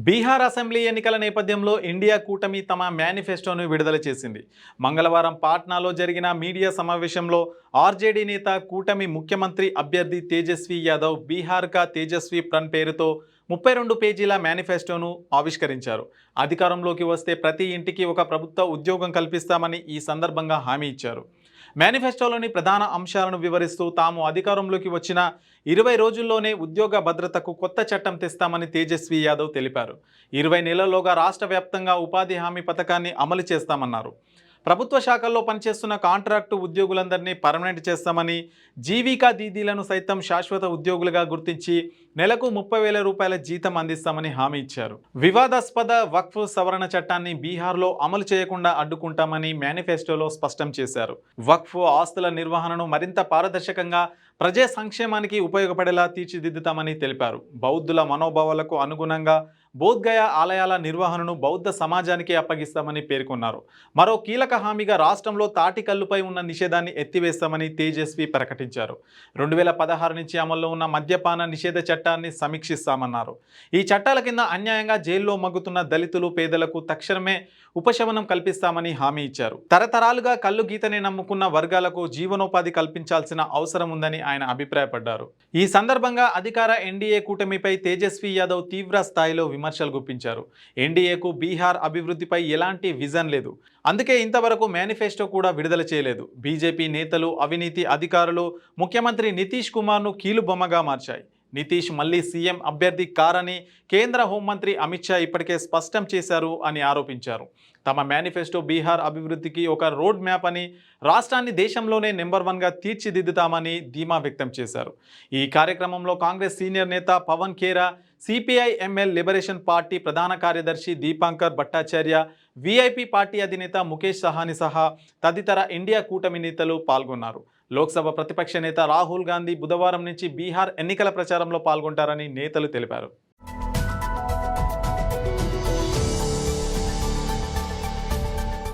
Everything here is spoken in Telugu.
బీహార్ అసెంబ్లీ ఎన్నికల నేపథ్యంలో ఇండియా కూటమి తమ మేనిఫెస్టోను విడుదల చేసింది. మంగళవారం పాట్నాలో జరిగిన మీడియా సమావేశంలో ఆర్జేడీ నేత కూటమి ముఖ్యమంత్రి అభ్యర్థి తేజస్వి యాదవ్ బీహార్ కా తేజస్వి ప్రన్ పేరుతో 32 పేజీల మేనిఫెస్టోను ఆవిష్కరించారు. అధికారంలోకి వస్తే ప్రతి ఇంటికి ఒక ప్రభుత్వ ఉద్యోగం కల్పిస్తామని ఈ సందర్భంగా హామీ ఇచ్చారు. మేనిఫెస్టోలోని ప్రధాన అంశాలను వివరిస్తూ తాము అధికారంలోకి వచ్చిన 20 రోజుల్లోనే ఉద్యోగ భద్రతకు కొత్త చట్టం తెస్తామని తేజస్వి యాదవ్ తెలిపారు. 20 నెలల్లోగా రాష్ట్ర వ్యాప్తంగా ఉపాధి హామీ పథకాన్ని అమలు చేస్తామన్నారు. ప్రభుత్వ శాఖల్లో పనిచేస్తున్న కాంట్రాక్టు ఉద్యోగులందరినీ పర్మనెంట్ చేస్తామని, జీవికా దీదీలను సైతం శాశ్వత ఉద్యోగులుగా గుర్తించి నెలకు 30,000 రూపాయల జీతం అందిస్తామని హామీ ఇచ్చారు. వివాదాస్పద వక్ఫ్ సవరణ చట్టాన్ని బీహార్లో అమలు చేయకుండా అడ్డుకుంటామని మేనిఫెస్టోలో స్పష్టం చేశారు. వక్ఫ్ ఆస్తుల నిర్వహణను మరింత పారదర్శకంగా, ప్రజా సంక్షేమానికి ఉపయోగపడేలా తీర్చిదిద్దుతామని తెలిపారు. బౌద్ధుల మనోభావాలకు అనుగుణంగా బోధ్గయా ఆలయాల నిర్వహణను బౌద్ధ సమాజానికి అప్పగిస్తామని పేర్కొన్నారు. మరో కీలక హామీగా రాష్ట్రంలో తాటికల్లుపై ఉన్న నిషేధాన్ని ఎత్తివేస్తామని తేజస్వి ప్రకటించారు. 2016 నుంచి అమల్లో ఉన్న మద్యపాన నిషేధ చట్టాన్ని సమీక్షిస్తామన్నారు. ఈ చట్టాల కింద అన్యాయంగా జైల్లో మగ్గుతున్న దళితులు, పేదలకు తక్షణమే ఉపశమనం కల్పిస్తామని హామీ ఇచ్చారు. తరతరాలుగా కల్లు గీతనే నమ్ముకున్న వర్గాలకు జీవనోపాధి కల్పించాల్సిన అవసరం ఉందని ఆయన అభిప్రాయపడ్డారు. ఈ సందర్భంగా అధికార ఎన్డీఏ కూటమిపై తేజస్వి యాదవ్ తీవ్ర స్థాయిలో విమర్శలు గుప్పించారు. ఎన్డీఏకు బీహార్ అభివృద్ధిపై ఎలాంటి విజన్ లేదు, అందుకే ఇంతవరకు మేనిఫెస్టో కూడా విడుదల చేయలేదు. బీజేపీ నేతలు, అవినీతి అధికారులు ముఖ్యమంత్రి నితీష్ కుమార్ను కీలుబొమ్మగా మార్చాయి. నితీష్ మళ్లీ సీఎం అభ్యర్థి కారని కేంద్ర హోంమంత్రి అమిత్ షా ఇప్పటికే స్పష్టం చేశారు అని ఆరోపించారు. తమ మేనిఫెస్టో బీహార్ అభివృద్ధికి ఒక రోడ్ మ్యాప్ అని, రాష్ట్రాన్ని దేశంలోనే నెంబర్ 1గా తీర్చిదిద్దుతామని ధీమా వ్యక్తం చేశారు. ఈ కార్యక్రమంలో కాంగ్రెస్ సీనియర్ నేత పవన్ ఖేరా, సిపిఐ ఎంఎల్ లిబరేషన్ పార్టీ ప్రధాన కార్యదర్శి దీపాంకర్ భట్టాచార్య, వీఐపీ పార్టీ అధినేత ముఖేష్ సహాని సహా తదితర ఇండియా కూటమి నేతలు పాల్గొన్నారు. లోక్సభ ప్రతిపక్ష నేత రాహుల్ గాంధీ బుధవారం నుంచి బీహార్ ఎన్నికల ప్రచారంలో పాల్గొంటారని నేతలు తెలిపారు.